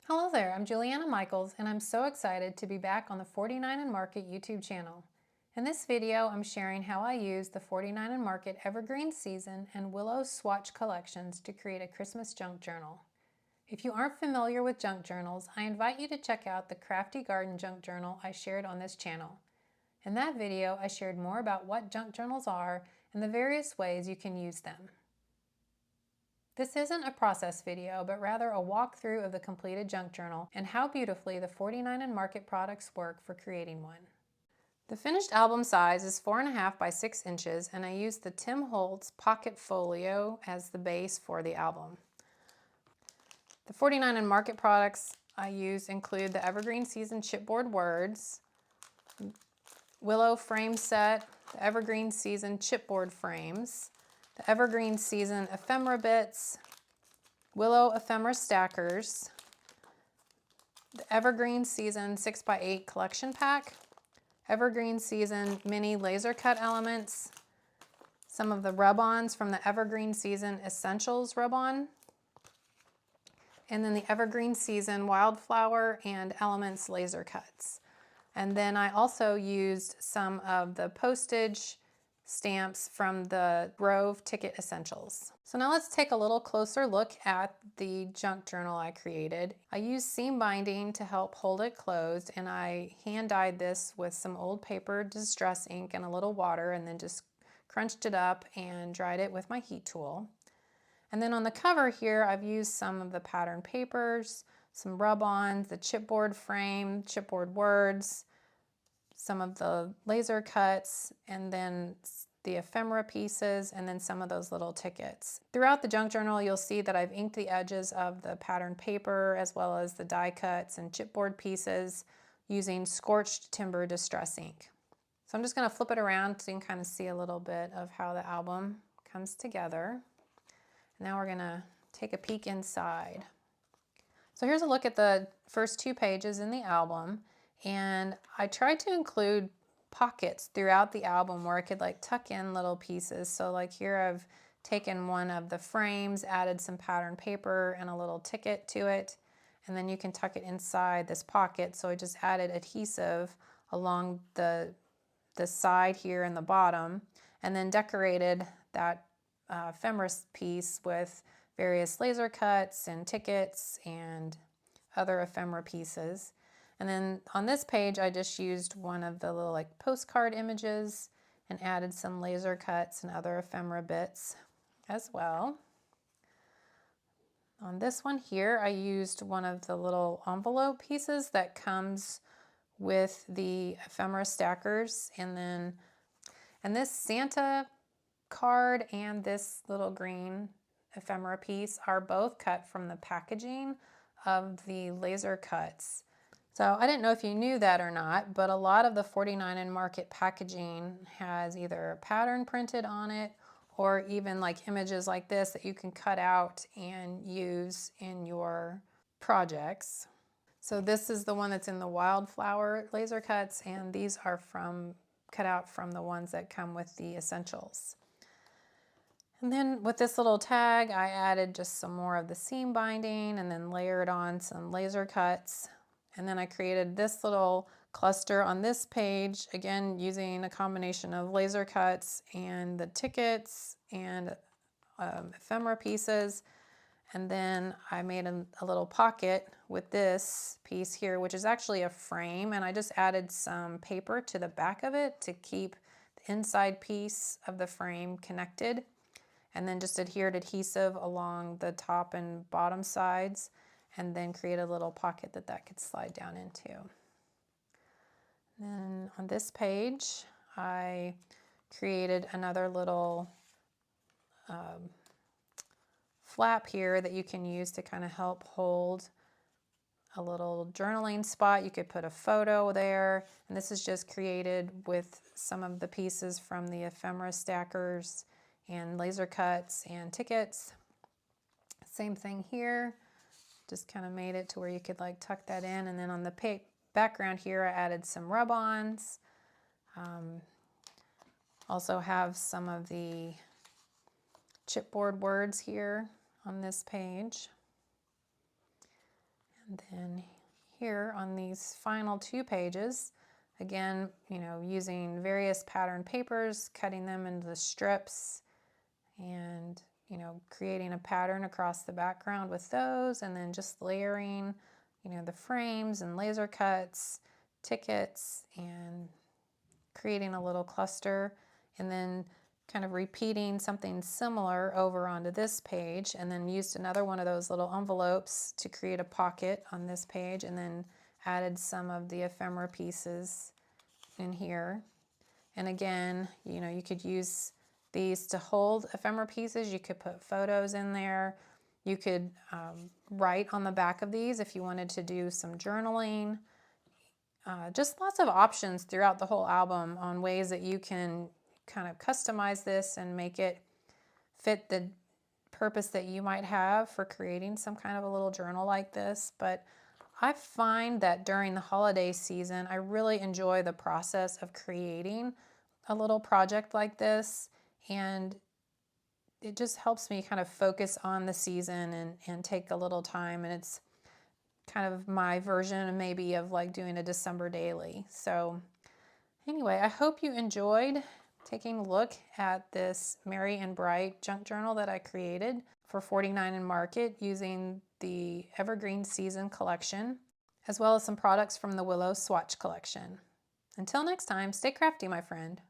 Hello there, I'm Juliana Michaels and I'm so excited to be back on the 49 and Market YouTube channel. In this video, I'm sharing how I use the 49 and Market Evergreen Season and Willow Swatch collections to create a Christmas junk journal. If you aren't familiar with junk journals, I invite you to check out the Crafty Garden junk journal I shared on this channel. In that video, I shared more about what junk journals are and the various ways you can use them. This isn't a process video, but rather a walkthrough of the completed junk journal and how beautifully the 49 and Market products work for creating one. The finished album size is 4.5 by 6 inches, and I used the Tim Holtz Pocket Folio as the base for the album. The 49 and Market products I use include the Evergreen Season chipboard words, Willow frame set, the Evergreen Season chipboard frames, the Evergreen Season ephemera bits, Willow ephemera stackers, the Evergreen Season 6x8 collection pack, Evergreen Season mini laser cut elements, some of the rub-ons from the Evergreen Season Essentials rub-on, and then the Evergreen Season Wildflower and Elements laser cuts. And then I also used some of the postage stamps from the Grove Ticket Essentials. So now let's take a little closer look at the junk journal I created. I used seam binding to help hold it closed, and I hand dyed this with some old paper distress ink and a little water, and then just crunched it up and dried it with my heat tool. And then on the cover here, I've used some of the pattern papers, some rub-ons, the chipboard frame, chipboard words, some of the laser cuts, and then the ephemera pieces, and then some of those little tickets. Throughout the junk journal, you'll see that I've inked the edges of the pattern paper as well as the die cuts and chipboard pieces using scorched timber distress ink. So I'm just going to flip it around so you can kind of see a little bit of how the album comes together. Now we're going to take a peek inside. So here's a look at the first 2 pages in the album, and I tried to include pockets throughout the album where I could like tuck in little pieces. So like here I've taken one of the frames, added some pattern paper and a little ticket to it, and then you can tuck it inside this pocket. So I just added adhesive along the side here and the bottom, and then decorated that ephemera piece with various laser cuts and tickets and other ephemera pieces. And then on this page, I just used one of the little like postcard images and added some laser cuts and other ephemera bits as well. On this one here, I used one of the little envelope pieces that comes with the ephemera stackers, and this Santa card and this little green ephemera piece are both cut from the packaging of the laser cuts. So I didn't know if you knew that or not, but a lot of the 49 and Market packaging has either a pattern printed on it or even like images like this that you can cut out and use in your projects. So this is the one that's in the Wildflower laser cuts, and these are cut out from the ones that come with the Essentials. And then with this little tag, I added just some more of the seam binding and then layered on some laser cuts. And then I created this little cluster on this page, again using a combination of laser cuts and the tickets and ephemera pieces. And then I made a little pocket with this piece here, which is actually a frame, and I just added some paper to the back of it to keep the inside piece of the frame connected, and then just adhered adhesive along the top and bottom sides, and then create a little pocket that could slide down into. Then on this page, I created another little flap here that you can use to kind of help hold a little journaling spot. You could put a photo there, and this is just created with some of the pieces from the ephemera stackers and laser cuts and tickets. Same thing here, just kind of made it to where you could like tuck that in. And then on the background here, I added some rub-ons. Also have some of the chipboard words here on this page. And then here on these final 2 pages, again, using various pattern papers, cutting them into the strips, and creating a pattern across the background with those, and then just layering the frames and laser cuts, tickets, and creating a little cluster, and then kind of repeating something similar over onto this page, and then used another one of those little envelopes to create a pocket on this page, and then added some of the ephemera pieces in here. And again, you could use these to hold ephemera pieces. You could put photos in there. You could write on the back of these if you wanted to do some journaling. Just lots of options throughout the whole album on ways that you can kind of customize this and make it fit the purpose that you might have for creating some kind of a little journal like this. But I find that during the holiday season, I really enjoy the process of creating a little project like this, and it just helps me kind of focus on the season and take a little time, and it's kind of my version maybe of like doing a December daily. So anyway, I hope you enjoyed taking a look at this Merry and Bright junk journal that I created for 49 and Market using the Evergreen Season collection, as well as some products from the Willow Swatch collection. Until next time, stay crafty, my friend.